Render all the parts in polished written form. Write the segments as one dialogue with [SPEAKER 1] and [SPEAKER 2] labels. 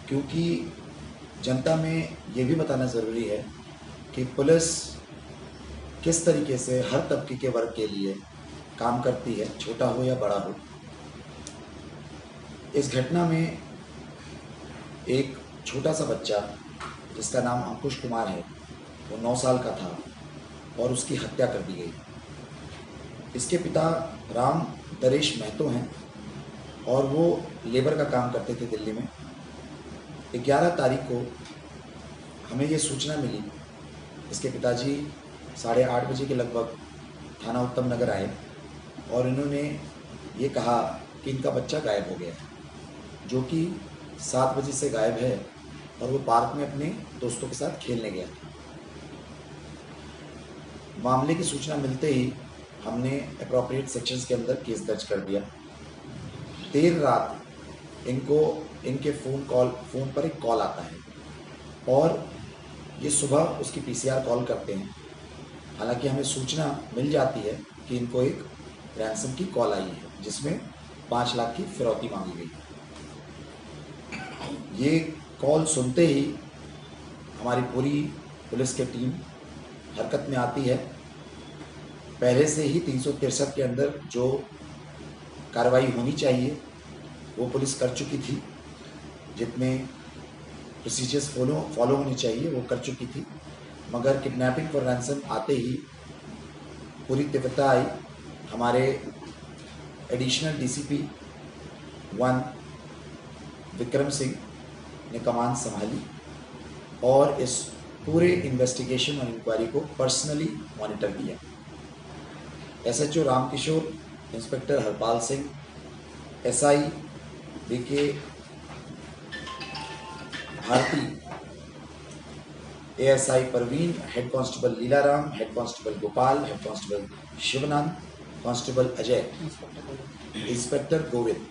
[SPEAKER 1] क्योंकि जनता में ये भी बताना ज़रूरी है कि पुलिस किस तरीके से हर तबके के वर्ग के लिए काम करती है, छोटा हो या बड़ा हो। इस घटना में एक छोटा सा बच्चा जिसका नाम अंकुश कुमार है, वो 9 साल का था और उसकी हत्या कर दी गई। इसके पिता राम दरेश महतो हैं और वो लेबर का काम करते थे दिल्ली में। 11 तारीख को हमें ये सूचना मिली। इसके पिताजी 8:30 बजे के लगभग थाना उत्तम नगर आए और इन्होंने ये कहा कि इनका बच्चा गायब हो गया है, जो कि 7 बजे से गायब है और वो पार्क में अपने दोस्तों के साथ खेलने गया था। मामले की सूचना मिलते ही हमने अप्रोप्रिएट सेक्शंस के अंदर केस दर्ज कर दिया। देर रात इनके फ़ोन पर एक कॉल आता है और ये सुबह उसकी पीसीआर कॉल करते हैं। हालांकि हमें सूचना मिल जाती है कि इनको एक रैंसम की कॉल आई है जिसमें 5 लाख की फिरौती मांगी गई। ये कॉल सुनते ही हमारी पूरी पुलिस की टीम हरकत में आती है। पहले से ही 363 के अंदर जो कार्रवाई होनी चाहिए वो पुलिस कर चुकी थी, जितने प्रोसीजर्स फॉलो होनी चाहिए वो कर चुकी थी, मगर किडनैपिंग फॉर रैंसम आते ही पूरी तीव्रता आई। हमारे एडिशनल डीसीपी 1 विक्रम सिंह ने कमान संभाली और इस पूरे इन्वेस्टिगेशन और इंक्वायरी को पर्सनली मॉनिटर किया। SHO Ramkishore, inspector Harpal Singh, SI BK Bharti, ASI Parveen, head constable Lilaram, head constable Gopal, head constable Shivnath, constable Ajay, inspector Govind,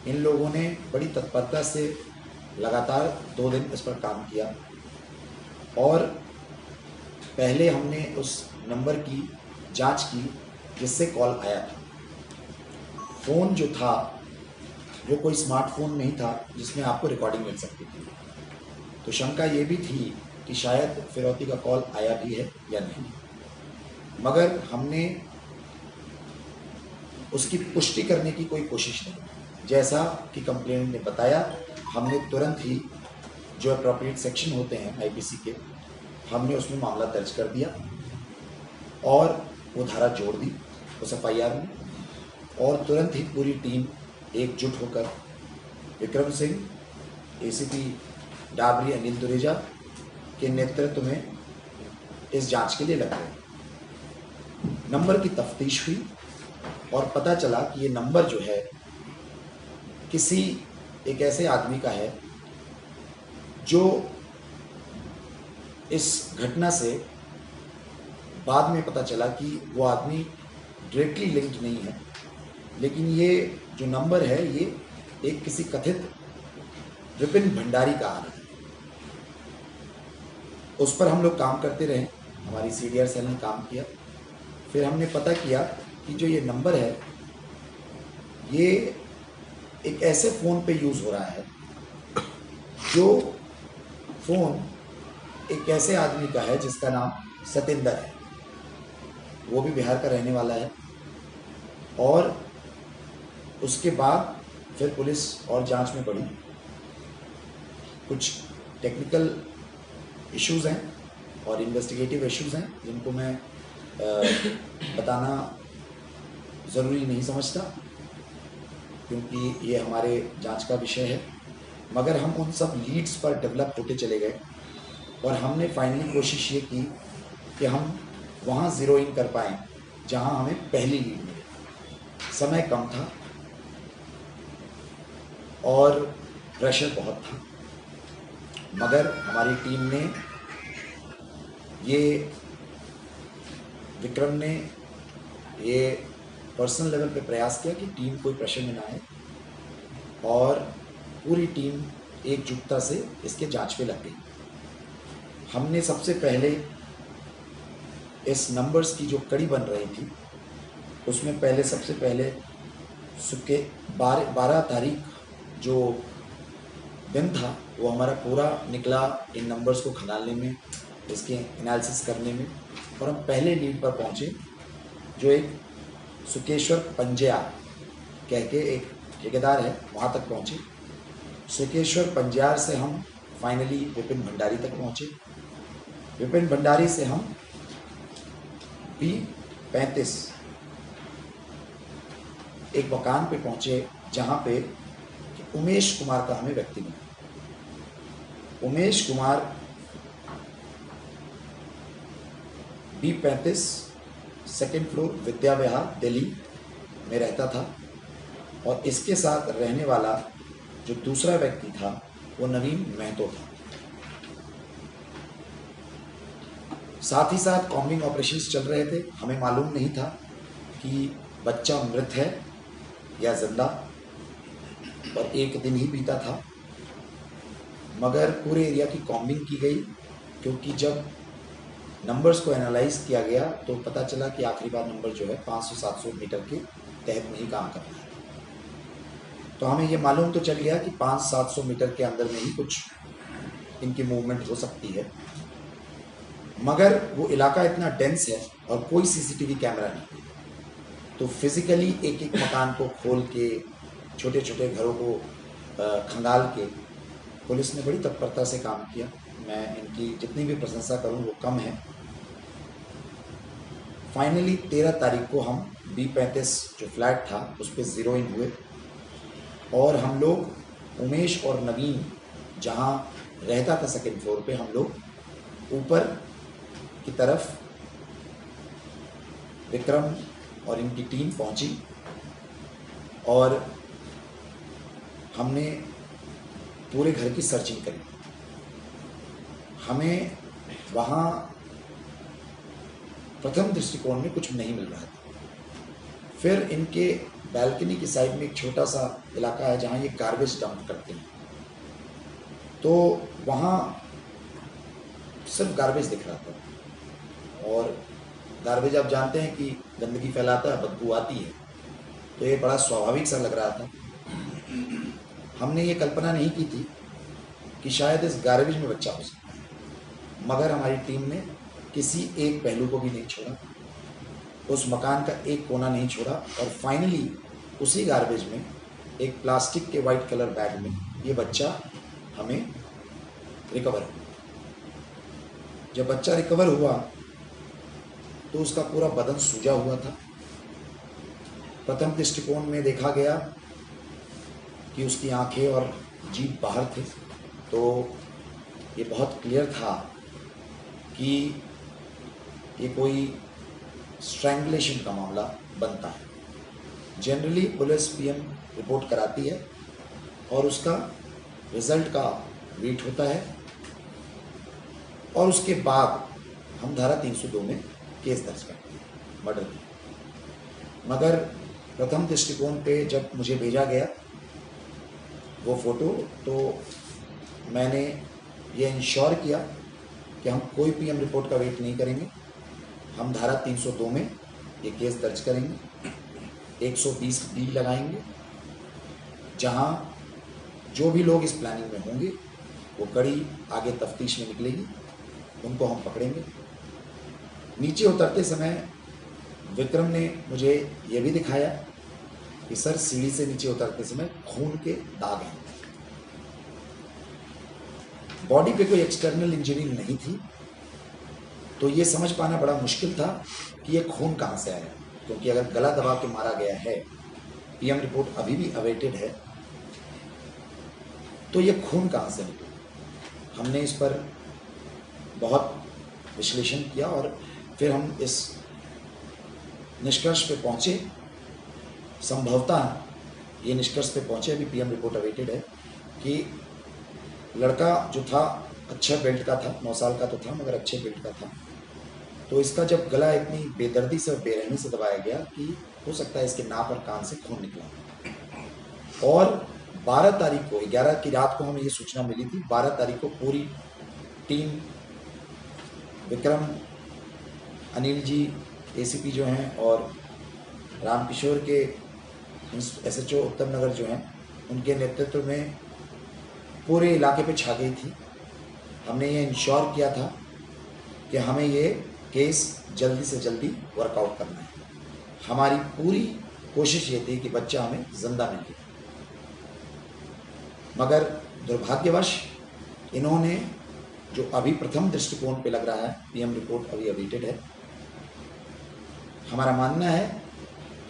[SPEAKER 1] इन लोगों ने बड़ी तत्परता से लगातार 2 दिन इस पर काम किया। और पहले हमने उस नंबर की जांच की जिससे कॉल आया था। फ़ोन जो था वो कोई स्मार्टफोन नहीं था जिसमें आपको रिकॉर्डिंग मिल सकती थी, तो शंका ये भी थी कि शायद फिरौती का कॉल आया भी है या नहीं, मगर हमने उसकी पुष्टि करने की कोई कोशिश नहीं। जैसा कि कंप्लेनेंट ने बताया, हमने तुरंत ही जो अप्रोप्रिएट सेक्शन होते हैं आईपीसी के, हमने उसमें मामला दर्ज कर दिया और वो धारा जोड़ दी उस एफआईआर में। और तुरंत ही पूरी टीम एकजुट होकर विक्रम सिंह, एसीपी डाबरी अनिल दुरेजा के नेतृत्व में इस जांच के लिए लग गए। नंबर की तफ्तीश हुई और पता चला कि ये नंबर जो है किसी एक ऐसे आदमी का है जो इस घटना से बाद में पता चला कि वो आदमी डायरेक्टली लिंक्ड नहीं है, लेकिन ये जो नंबर है ये एक किसी कथित विपिन भंडारी का आ रहा है। उस पर हम लोग काम करते रहे, हमारी सीडीआर सेल ने काम किया। फिर हमने पता किया कि जो ये नंबर है ये एक ऐसे फ़ोन पे यूज़ हो रहा है जो फ़ोन एक ऐसे आदमी का है जिसका नाम सतेंद्र है, वो भी बिहार का रहने वाला है। और उसके बाद फिर पुलिस और जांच में बढ़ी। कुछ टेक्निकल इश्यूज़ हैं और इन्वेस्टिगेटिव इश्यूज़ हैं जिनको मैं बताना ज़रूरी नहीं समझता, क्योंकि ये हमारे जांच का विषय है। मगर हम उन सब लीड्स पर डेवलप होते चले गए और हमने फाइनली कोशिश ये की कि हम वहाँ ज़ीरो इन कर पाएँ जहाँ हमें पहली लीड मिली। समय कम था और प्रेशर बहुत था, मगर हमारी टीम ने विक्रम ने ये पर्सनल लेवल पे प्रयास किया कि टीम कोई प्रेशर में ना आए और पूरी टीम एकजुटता से इसके जांच पे लग गई। हमने सबसे पहले इस नंबर्स की जो कड़ी बन रही थी उसमें सबसे पहले 12 तारीख जो दिन था वो हमारा पूरा निकला इन नंबर्स को खंगालने में, इसके एनालिसिस करने में। और हम पहले लीड पर पहुँचे जो एक सुकेश्वर पंज्या कह के एक ठेकेदार है, वहाँ तक पहुँचे। सुकेश्वर पंज्यार से हम फाइनली विपिन भंडारी तक पहुँचे। विपिन भंडारी से हम B35 एक मकान पे पहुँचे जहाँ पे उमेश कुमार का हमें व्यक्ति मिला। Umesh Kumar B35 second floor Vidya Vihar Delhi में रहता था। और इसके साथ रहने वाला जो दूसरा व्यक्ति था वो नवीन महतो था। साथ ही साथ कॉम्बिंग ऑपरेशंस चल रहे थे। हमें मालूम नहीं था कि बच्चा मृत है या जिंदा, और एक दिन ही बीता था। मगर पूरे एरिया की कॉम्बिंग की गई, क्योंकि जब नंबर्स को एनालाइज किया गया तो पता चला कि आखिरी बार नंबर जो है 500-700 मीटर के तहत में ही काम कर रहा है। तो हमें ये मालूम तो चल गया कि 500-700 मीटर के अंदर में ही कुछ इनकी मूवमेंट हो सकती है। मगर वो इलाका इतना डेंस है और कोई सीसीटीवी कैमरा नहीं है, तो फिजिकली एक एक मकान को खोल के, छोटे छोटे घरों को खंगाल के पुलिस ने बड़ी तत्परता से काम किया। मैं इनकी जितनी भी प्रशंसा करूं वो कम है। फाइनली 13 तारीख को हम B35 जो फ्लैट था उस पर ज़ीरो इन हुए, और हम लोग उमेश और नवीन जहां रहता था सेकेंड फ्लोर पे, हम लोग ऊपर की तरफ विक्रम और इनकी टीम पहुंची और हमने पूरे घर की सर्चिंग करी। हमें वहाँ प्रथम दृष्टिकोण में कुछ नहीं मिल रहा था। फिर इनके बैल्कनी की साइड में एक छोटा सा इलाका है जहाँ ये गार्बेज डंप करते हैं, तो वहाँ सिर्फ गार्बेज दिख रहा था। और गार्बेज आप जानते हैं कि गंदगी फैलाता है, बदबू आती है, तो ये बड़ा स्वाभाविक सा लग रहा था। हमने ये कल्पना नहीं की थी कि शायद इस गार्बेज में बच्चा हो सकता है, मगर हमारी टीम ने किसी एक पहलू को भी नहीं छोड़ा, उस मकान का एक कोना नहीं छोड़ा, और फाइनली उसी गार्बेज में एक प्लास्टिक के वाइट कलर बैग में ये बच्चा हमें रिकवर हुआ। जब बच्चा रिकवर हुआ तो उसका पूरा बदन सूजा हुआ था। प्रथम दृष्टिकोण में देखा गया कि उसकी आंखें और जीभ बाहर थे, तो ये बहुत क्लियर था कि ये कोई स्ट्रैंगुलेशन का मामला बनता है। जनरली पुलिस PM रिपोर्ट कराती है और उसका रिजल्ट का वेट होता है, और उसके बाद हम धारा 302 में केस दर्ज करते हैं मर्डर की। मगर प्रथम दृष्टिकोण पे जब मुझे भेजा गया वो फ़ोटो, तो मैंने ये इंश्योर किया कि हम कोई PM रिपोर्ट का वेट नहीं करेंगे। हम धारा 302 में ये केस दर्ज करेंगे, 120D लगाएंगे, जहां जो भी लोग इस प्लानिंग में होंगे वो कड़ी आगे तफ्तीश में निकलेगी, उनको हम पकड़ेंगे। नीचे उतरते समय विक्रम ने मुझे ये भी दिखाया कि सर सीढ़ी से नीचे उतरते समय खून के दाग हैं। बॉडी पे कोई एक्सटर्नल इंजरी नहीं थी, तो ये समझ पाना बड़ा मुश्किल था कि ये खून कहाँ से आया, क्योंकि अगर गला दबा के मारा गया है, PM रिपोर्ट अभी भी अवेटेड है, तो ये खून कहाँ से निकला। हमने इस पर बहुत विश्लेषण किया और फिर हम इस निष्कर्ष पे पहुँचे, संभवतः ये निष्कर्ष पे पहुँचे, अभी PM रिपोर्ट अवेटेड है, कि लड़का जो था अच्छा बेल्ट का था, 9 साल का तो था मगर अच्छे बेल्ट का था। तो इसका जब गला इतनी बेदर्दी से और बेरहमी से दबाया गया कि हो सकता है इसके नाक और कान से खून निकला। और 12 तारीख को, 11 की रात को हमें ये सूचना मिली थी। 12 तारीख को पूरी टीम, विक्रम, अनिल जी ACP जो हैं, और रामकिशोर के SHO उत्तम नगर जो हैं, उनके नेतृत्व में पूरे इलाके पे छा गई थी। हमने ये इंश्योर किया था कि हमें ये केस जल्दी से जल्दी वर्कआउट करना है। हमारी पूरी कोशिश ये थी कि बच्चा हमें जिंदा मिले, मगर दुर्भाग्यवश इन्होंने, जो अभी प्रथम दृष्टिकोण पे लग रहा है, पीएम रिपोर्ट अभी अवेटेड है, हमारा मानना है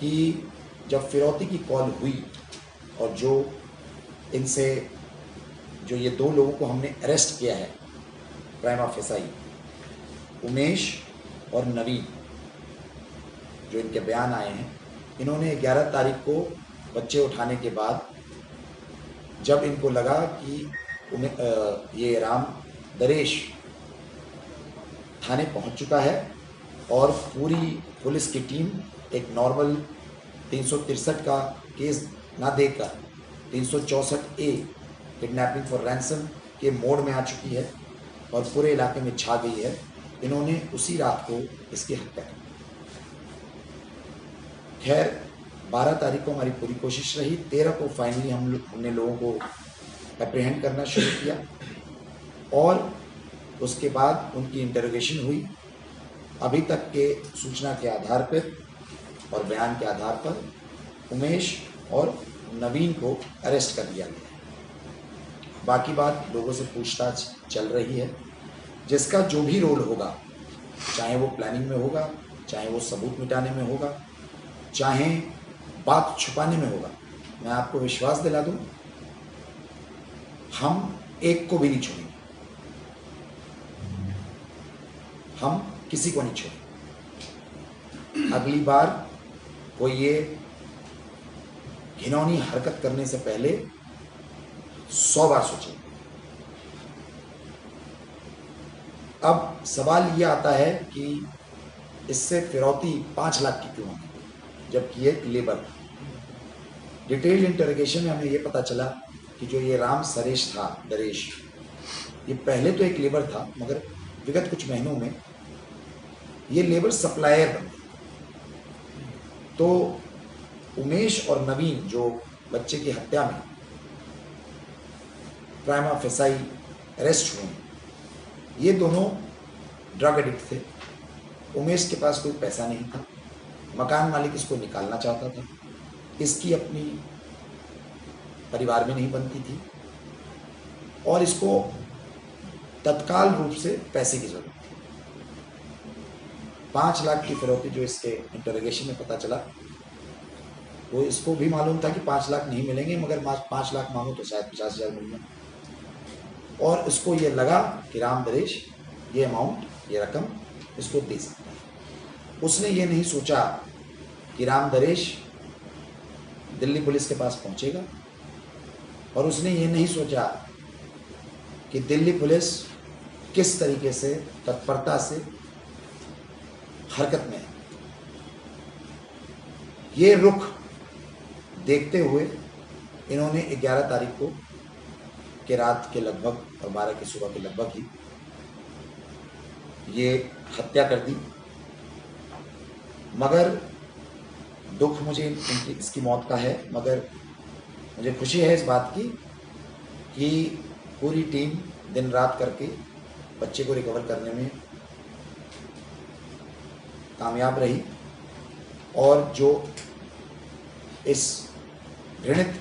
[SPEAKER 1] कि जब फिरौती की कॉल हुई और जो इनसे जो ये दो लोगों को हमने अरेस्ट किया है प्राइमा फेसाई, उमेश और नवीन, जो इनके बयान आए हैं, इन्होंने 11 तारीख को बच्चे उठाने के बाद जब इनको लगा कि ये राम दरेश थाने पहुंच चुका है और पूरी पुलिस की टीम एक नॉर्मल 363 का केस ना देकर 364A किडनैपिंग फॉर रैंसम के मोड में आ चुकी है और पूरे इलाके में छा गई है, इन्होंने उसी रात को इसकी हत्या कर दी। खैर 12 तारीख को हमारी पूरी कोशिश रही, 13 को फाइनली हमने लोगों को अप्रीहेंड करना शुरू किया और उसके बाद उनकी इंटरोगेशन हुई। अभी तक के सूचना के आधार पर और बयान के आधार पर उमेश और नवीन को अरेस्ट कर लिया गया है। बाकी बात लोगों से पूछताछ चल रही है, जिसका जो भी रोल होगा, चाहे वो प्लानिंग में होगा, चाहे वो सबूत मिटाने में होगा, चाहे बात छुपाने में होगा, मैं आपको विश्वास दिला दूं, हम एक को भी नहीं छोड़ेंगे, हम किसी को नहीं छोड़ेंगे। अगली बार कोई ये घिनौनी हरकत करने से पहले 100 बार सोचेंगे। अब सवाल ये आता है कि इससे फिरौती 5 लाख की क्यों होगी, जबकि ये लेबर था। डिटेल इंटरोगेशन में हमें ये पता चला कि जो ये राम सरेश था, दरेश, ये पहले तो एक लेबर था, मगर विगत कुछ महीनों में ये लेबर सप्लायर बन गया। तो उमेश और नवीन जो बच्चे की हत्या में प्राइमा फेसाई अरेस्ट हुए, ये दोनों ड्रग एडिक्ट थे। उमेश के पास कोई पैसा नहीं था, मकान मालिक इसको निकालना चाहता था, इसकी अपनी परिवार में नहीं बनती थी और इसको तत्काल रूप से पैसे की जरूरत थी। 5 लाख की फिरौती जो इसके इंटरोगेशन में पता चला, वो इसको भी मालूम था कि 5 लाख नहीं मिलेंगे, मगर 5 लाख मांगो तो शायद 50,000 मिल जाए। और इसको ये लगा कि राम दरेश ये अमाउंट, ये रकम इसको दे सकता है। उसने ये नहीं सोचा कि राम दरेश दिल्ली पुलिस के पास पहुंचेगा और उसने ये नहीं सोचा कि दिल्ली पुलिस किस तरीके से तत्परता से हरकत में है। ये रुख देखते हुए इन्होंने 11 तारीख को के रात के लगभग और 12 की सुबह के लगभग ही ये हत्या कर दी। मगर दुख मुझे इसकी मौत का है, मगर मुझे खुशी है इस बात की कि पूरी टीम दिन रात करके बच्चे को रिकवर करने में कामयाब रही और जो इस घृणित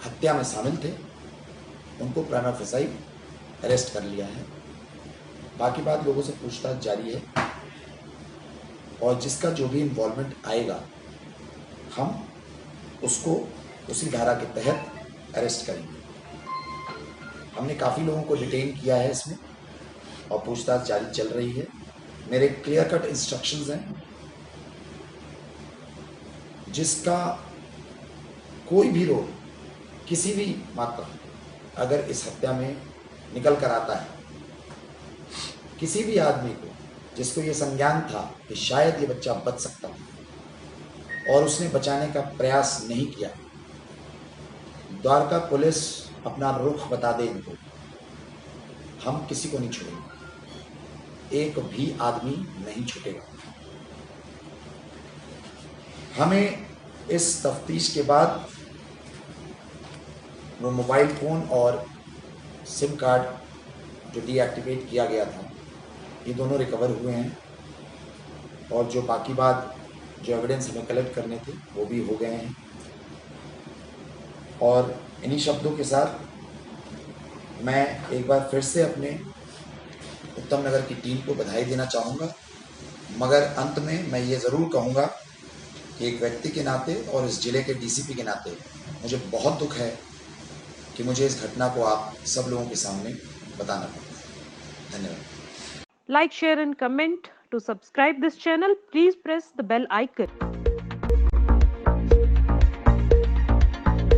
[SPEAKER 1] हत्या में शामिल थे उनको प्राइमा फेसाई अरेस्ट कर लिया है। बाकी बात लोगों से पूछताछ जारी है और जिसका जो भी इन्वॉल्वमेंट आएगा हम उसको उसी धारा के तहत अरेस्ट करेंगे। हमने काफ़ी लोगों को डिटेन किया है इसमें और पूछताछ जारी चल रही है। मेरे क्लियर कट इंस्ट्रक्शंस हैं, जिसका कोई भी रोल किसी भी मात्रा अगर इस हत्या में निकल कर आता है, किसी भी आदमी को जिसको ये संज्ञान था कि शायद ये बच्चा बच सकता है और उसने बचाने का प्रयास नहीं किया, द्वारका पुलिस अपना रुख बता दे इनको, हम किसी को नहीं छोड़ेंगे, एक भी आदमी नहीं छूटेगा। हमें इस तफ्तीश के बाद वो मोबाइल फ़ोन और सिम कार्ड जो डीएक्टिवेट किया गया था, ये दोनों रिकवर हुए हैं और जो बाकी बात जो एविडेंस हमें कलेक्ट करने थे वो भी हो गए हैं। और इन्हीं शब्दों के साथ मैं एक बार फिर से अपने उत्तम नगर की टीम को बधाई देना चाहूँगा, मगर अंत में मैं ये ज़रूर कहूँगा कि एक व्यक्ति के नाते और इस ज़िले के डीसीपी के नाते मुझे बहुत दुख है कि मुझे इस घटना को आप सब लोगों के सामने बताना पड़ा। धन्यवाद।
[SPEAKER 2] Like, share and comment. To subscribe this channel, please press the bell icon.